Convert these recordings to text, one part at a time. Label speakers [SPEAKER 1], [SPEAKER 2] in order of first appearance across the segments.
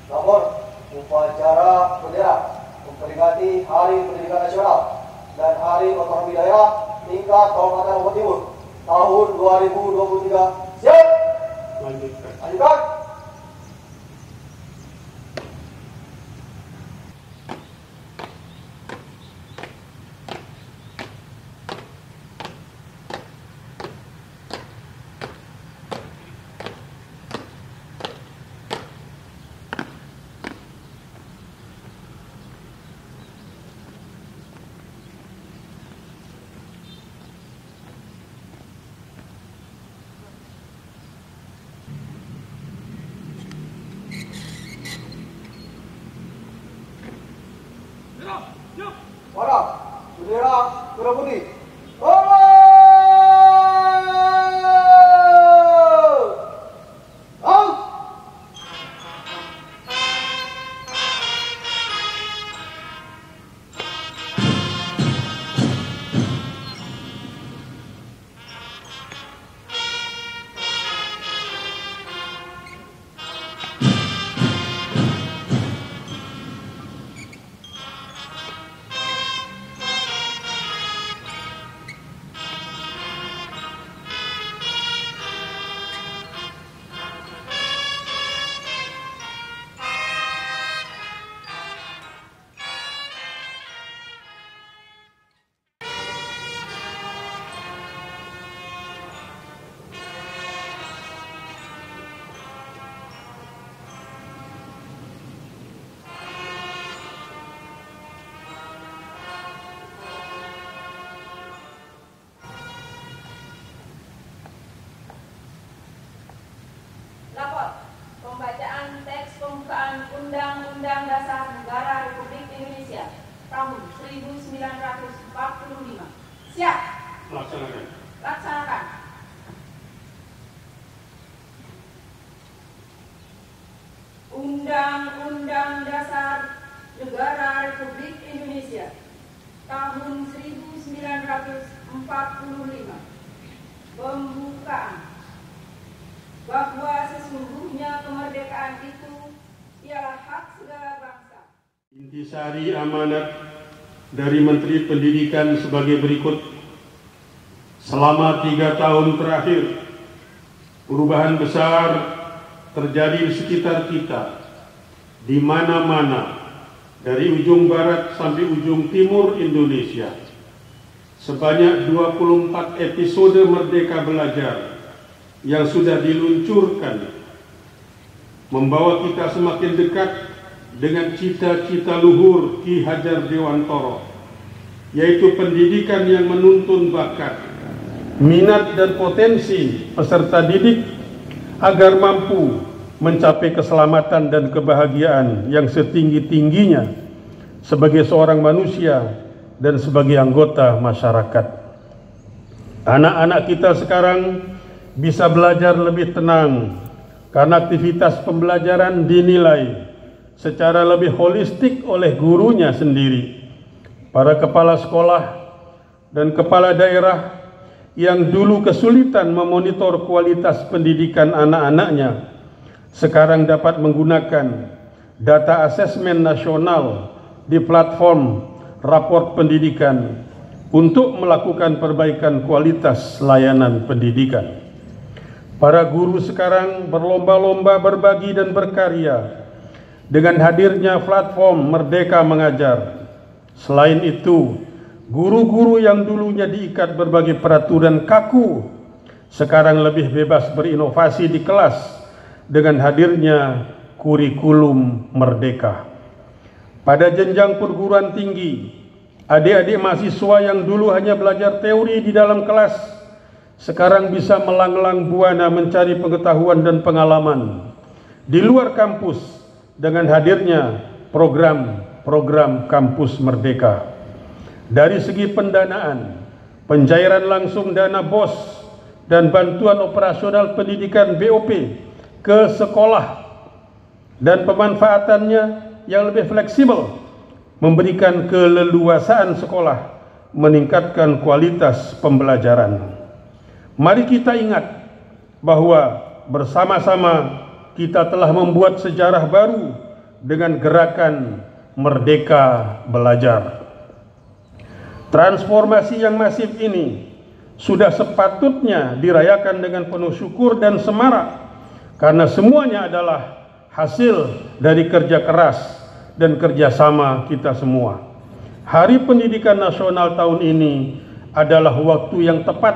[SPEAKER 1] Nomor upacara bendera memperingati Hari Pendidikan Nasional dan Hari Otonomi Daerah tingkat Kabupaten Lombok Timur tahun 2023. Siap? Lanjutkan. Warna bendera merah putih.
[SPEAKER 2] Lapor pembacaan teks pembukaan Undang-Undang Dasar Negara Republik Indonesia tahun 1945. Siap. Laksanakan. Undang-Undang Dasar Negara Republik Indonesia tahun 1945. Pembukaan. Bahwa sesungguhnya kemerdekaan itu ialah hak segala bangsa.
[SPEAKER 3] Intisari amanat dari Menteri Pendidikan sebagai berikut. Selama 3 tahun terakhir, perubahan besar terjadi di sekitar kita, di mana-mana, dari ujung barat sampai ujung timur Indonesia. Sebanyak 24 episode Merdeka Belajar yang sudah diluncurkan membawa kita semakin dekat dengan cita-cita luhur Ki Hajar Dewantoro, yaitu pendidikan yang menuntun bakat, minat dan potensi peserta didik agar mampu mencapai keselamatan dan kebahagiaan yang setinggi-tingginya sebagai seorang manusia dan sebagai anggota masyarakat. Anak-anak kita sekarang bisa belajar lebih tenang karena aktivitas pembelajaran dinilai secara lebih holistik oleh gurunya sendiri. Para kepala sekolah dan kepala daerah yang dulu kesulitan memonitor kualitas pendidikan anak-anaknya sekarang dapat menggunakan data asesmen nasional di platform raport pendidikan untuk melakukan perbaikan kualitas layanan pendidikan. Para guru sekarang berlomba-lomba berbagi dan berkarya dengan hadirnya platform Merdeka Mengajar. Selain itu, guru-guru yang dulunya diikat berbagai peraturan kaku sekarang lebih bebas berinovasi di kelas dengan hadirnya kurikulum merdeka. Pada jenjang perguruan tinggi, adik-adik mahasiswa yang dulu hanya belajar teori di dalam kelas sekarang bisa melanglang buana mencari pengetahuan dan pengalaman di luar kampus dengan hadirnya program kampus merdeka. Dari segi pendanaan, pencairan langsung dana BOS dan bantuan operasional pendidikan BOP ke sekolah dan pemanfaatannya yang lebih fleksibel memberikan keleluasaan sekolah meningkatkan kualitas pembelajaran. Mari kita ingat bahwa bersama-sama kita telah membuat sejarah baru dengan gerakan Merdeka Belajar. Transformasi yang masif ini sudah sepatutnya dirayakan dengan penuh syukur dan semarak, karena semuanya adalah hasil dari kerja keras dan kerjasama kita semua. Hari Pendidikan Nasional tahun ini adalah waktu yang tepat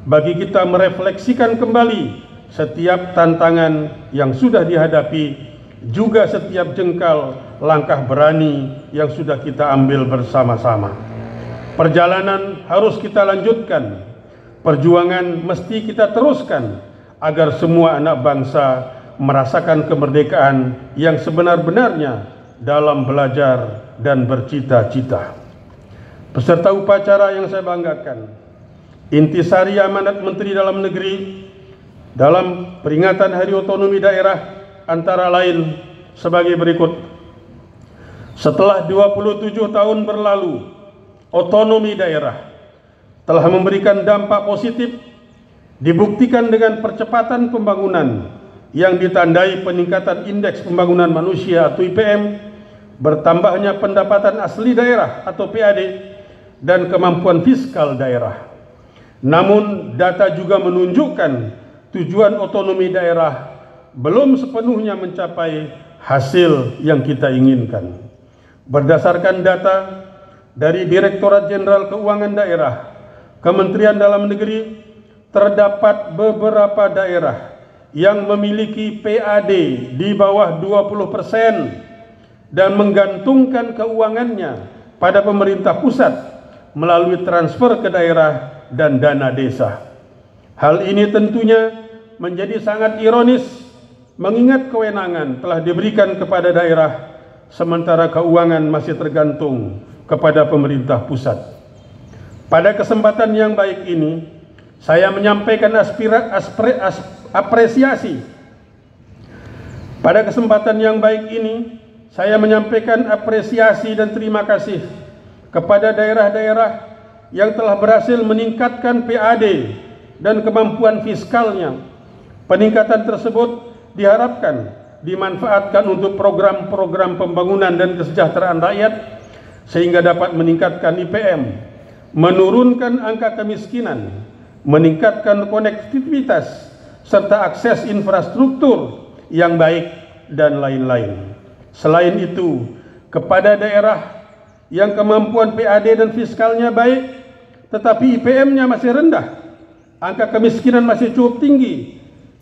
[SPEAKER 3] bagi kita merefleksikan kembali setiap tantangan yang sudah dihadapi, juga setiap jengkal langkah berani yang sudah kita ambil bersama-sama. Perjalanan harus kita lanjutkan, perjuangan mesti kita teruskan agar semua anak bangsa merasakan kemerdekaan yang sebenar-benarnya dalam belajar dan bercita-cita. Peserta upacara yang saya banggakan, intisari amanat Menteri Dalam Negeri dalam peringatan Hari Otonomi Daerah antara lain sebagai berikut. Setelah 27 tahun berlalu, otonomi daerah telah memberikan dampak positif, dibuktikan dengan percepatan pembangunan yang ditandai peningkatan indeks pembangunan manusia atau IPM, bertambahnya pendapatan asli daerah atau PAD, dan kemampuan fiskal daerah. Namun data juga menunjukkan tujuan otonomi daerah belum sepenuhnya mencapai hasil yang kita inginkan. Berdasarkan data dari Direktorat Jenderal Keuangan Daerah, Kementerian Dalam Negeri, terdapat beberapa daerah yang memiliki PAD di bawah 20% dan menggantungkan keuangannya pada pemerintah pusat melalui transfer ke daerah dan dana desa. Hal ini tentunya menjadi sangat ironis mengingat kewenangan telah diberikan kepada daerah sementara keuangan masih tergantung kepada pemerintah pusat. Pada kesempatan yang baik ini, saya menyampaikan apresiasi. Pada kesempatan yang baik ini, saya menyampaikan apresiasi dan terima kasih kepada daerah-daerah yang telah berhasil meningkatkan PAD dan kemampuan fiskalnya. Peningkatan tersebut diharapkan dimanfaatkan untuk program-program pembangunan dan kesejahteraan rakyat, sehingga dapat meningkatkan IPM, menurunkan angka kemiskinan, meningkatkan konektivitas, serta akses infrastruktur yang baik, dan lain-lain. Selain itu, kepada daerah yang kemampuan PAD dan fiskalnya baik, tetapi IPM-nya masih rendah, angka kemiskinan masih cukup tinggi,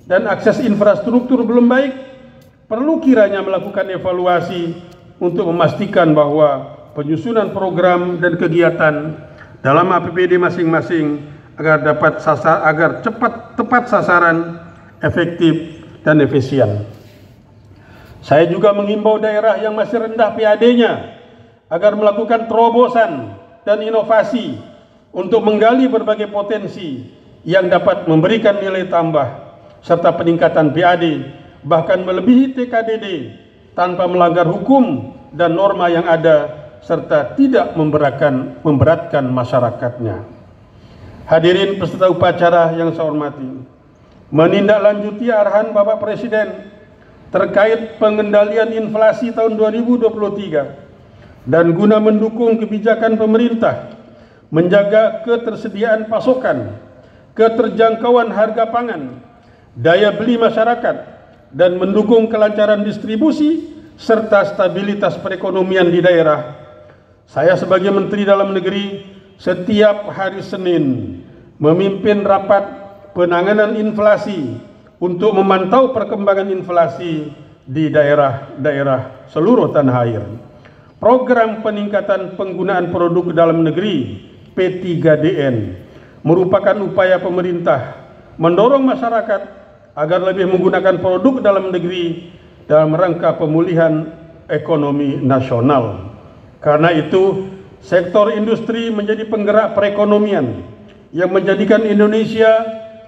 [SPEAKER 3] dan akses infrastruktur belum baik, perlu kiranya melakukan evaluasi untuk memastikan bahwa penyusunan program dan kegiatan dalam APBD masing-masing agar tepat sasaran, efektif, dan efisien. Saya juga mengimbau daerah yang masih rendah PAD-nya agar melakukan terobosan dan inovasi untuk menggali berbagai potensi yang dapat memberikan nilai tambah serta peningkatan PAD, bahkan melebihi TKDD tanpa melanggar hukum dan norma yang ada, serta tidak memberatkan masyarakatnya. Hadirin peserta upacara yang saya hormati, menindaklanjuti arahan Bapak Presiden terkait pengendalian inflasi tahun 2023 dan guna mendukung kebijakan pemerintah menjaga ketersediaan pasokan, keterjangkauan harga pangan, daya beli masyarakat, dan mendukung kelancaran distribusi serta stabilitas perekonomian di daerah, saya sebagai Menteri Dalam Negeri setiap hari Senin memimpin rapat penanganan inflasi untuk memantau perkembangan inflasi di daerah-daerah seluruh tanah air. Program peningkatan penggunaan produk dalam negeri P3DN merupakan upaya pemerintah mendorong masyarakat agar lebih menggunakan produk dalam negeri dalam rangka pemulihan ekonomi nasional. Karena itu, sektor industri menjadi penggerak perekonomian yang menjadikan Indonesia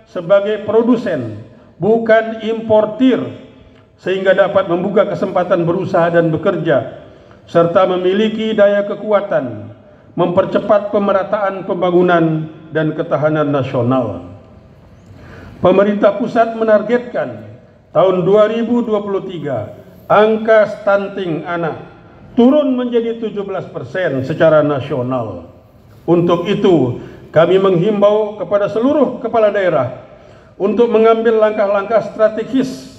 [SPEAKER 3] sebagai produsen, bukan importir, sehingga dapat membuka kesempatan berusaha dan bekerja, serta memiliki daya kekuatan, mempercepat pemerataan pembangunan dan ketahanan nasional. Pemerintah pusat menargetkan tahun 2023 angka stunting anak turun menjadi 17% secara nasional. Untuk itu, kami menghimbau kepada seluruh kepala daerah untuk mengambil langkah-langkah strategis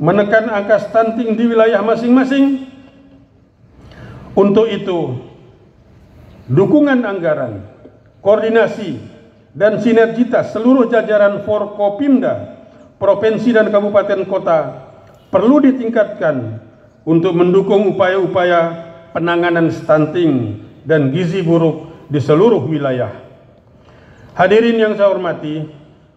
[SPEAKER 3] menekan angka stunting di wilayah masing-masing. Untuk itu, dukungan anggaran, koordinasi, dan sinergitas seluruh jajaran Forkopimda, provinsi dan kabupaten kota perlu ditingkatkan untuk mendukung upaya-upaya penanganan stunting dan gizi buruk di seluruh wilayah. Hadirin yang saya hormati,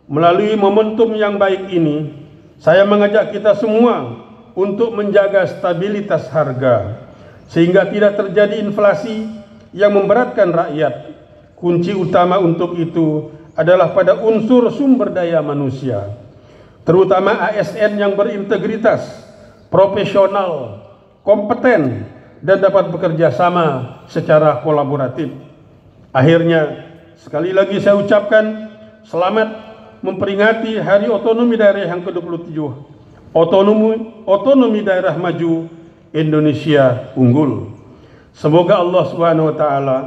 [SPEAKER 3] melalui momentum yang baik ini, saya mengajak kita semua untuk menjaga stabilitas harga, sehingga tidak terjadi inflasi yang memberatkan rakyat. Kunci utama untuk itu adalah pada unsur sumber daya manusia, terutama ASN yang berintegritas, profesional, kompeten, dan dapat bekerja sama secara kolaboratif. Akhirnya, sekali lagi saya ucapkan selamat memperingati Hari Otonomi Daerah yang ke-27, Otonomi Daerah Maju Indonesia Unggul. Semoga Allah Subhanahu wa taala,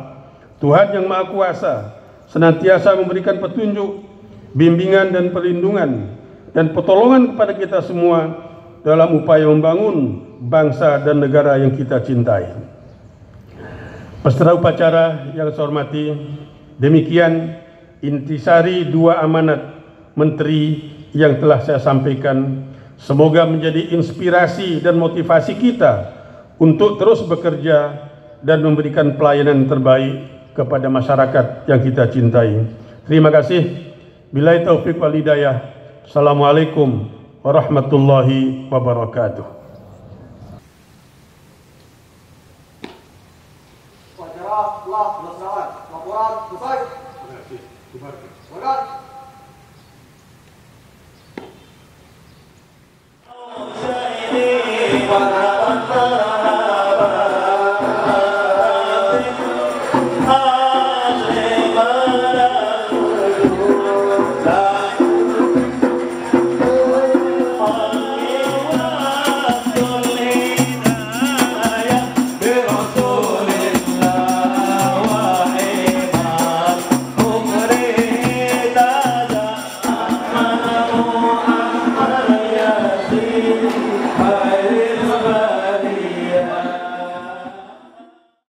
[SPEAKER 3] Tuhan yang Maha Kuasa, senantiasa memberikan petunjuk, bimbingan dan perlindungan dan pertolongan kepada kita semua dalam upaya membangun bangsa dan negara yang kita cintai. Peserta upacara yang saya hormati, demikian intisari 2 amanat menteri yang telah saya sampaikan. Semoga menjadi inspirasi dan motivasi kita untuk terus bekerja dan memberikan pelayanan terbaik kepada masyarakat yang kita cintai. Terima kasih. Billahi taufiq wal hidayah. Assalamualaikum warahmatullahi wabarakatuh.